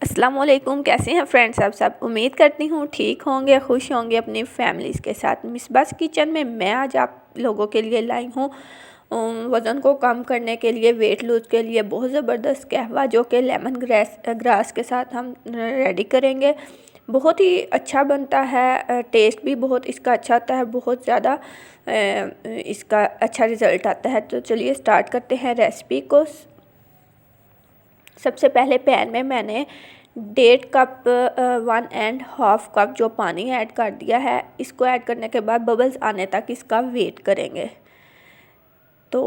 अस्सलाम वालेकुम। कैसे हैं फ्रेंड्स आप सब? उम्मीद करती हूँ ठीक होंगे, खुश होंगे अपनी फैमिलीज़ के साथ। मिसबास किचन में मैं आज आप लोगों के लिए लाई हूँ वज़न को कम करने के लिए, वेट लूज़ के लिए बहुत ज़बरदस्त कहवा, जो कि लेमन ग्रास के साथ हम रेडी करेंगे। बहुत ही अच्छा बनता है, टेस्ट भी बहुत इसका अच्छा आता है, बहुत ज़्यादा इसका अच्छा रिज़ल्ट आता है। तो चलिए स्टार्ट करते हैं रेसिपी को। सबसे पहले पैन में मैंने 1.5 कप 1.5 कप जो पानी ऐड कर दिया है। इसको ऐड करने के बाद बबल्स आने तक इसका वेट करेंगे। तो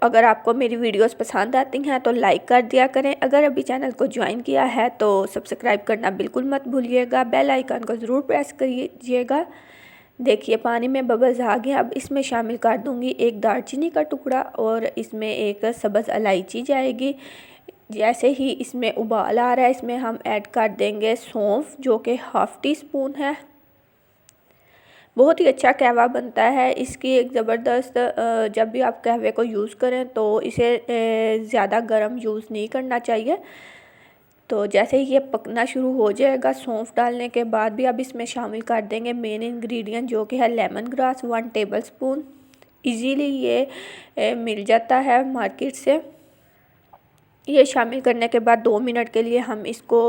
अगर आपको मेरी वीडियोस पसंद आती हैं तो लाइक कर दिया करें। अगर अभी चैनल को ज्वाइन किया है तो सब्सक्राइब करना बिल्कुल मत भूलिएगा। बेल आइकन को ज़रूर प्रेस करिएगा। देखिए पानी में बबल्स आ गए। अब इसमें शामिल कर दूंगी एक दालचीनी का टुकड़ा और इसमें एक सब्ज़ इलायची जाएगी। जैसे ही इसमें उबाल आ रहा है, इसमें हम ऐड कर देंगे सौंफ, जो कि 1/2 टीस्पून है। बहुत ही अच्छा कहवा बनता है। इसकी एक ज़बरदस्त, जब भी आप कहवे को यूज़ करें तो इसे ज़्यादा गर्म यूज़ नहीं करना चाहिए। तो जैसे ही ये पकना शुरू हो जाएगा, सौंफ डालने के बाद भी अब इसमें शामिल कर देंगे मेन इंग्रेडिएंट, जो कि है लेमन ग्रास 1 टेबलस्पून। ईज़िली ये मिल जाता है मार्केट से। ये शामिल करने के बाद 2 मिनट के लिए हम इसको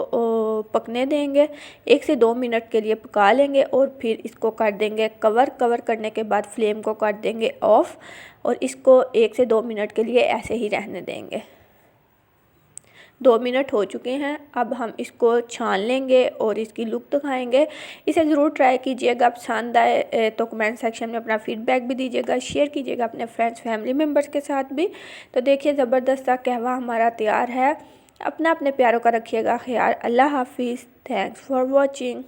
पकने देंगे। 1 से 2 मिनट के लिए पका लेंगे और फिर इसको कर देंगे कवर करने के बाद फ्लेम को कर देंगे ऑफ़ और इसको 1 से 2 मिनट के लिए ऐसे ही रहने देंगे। 2 मिनट हो चुके हैं। अब हम इसको छान लेंगे और इसकी लुक दिखाएंगे। इसे ज़रूर ट्राई कीजिएगा। पसंद आए तो कमेंट सेक्शन में अपना फीडबैक भी दीजिएगा, शेयर कीजिएगा अपने फ्रेंड्स फैमिली मेम्बर्स के साथ भी। तो देखिए ज़बरदस्त सा कहवा हमारा तैयार है। अपने प्यारों का रखिएगा ख्याल। अल्लाह हाफिज़। Thanks for watching.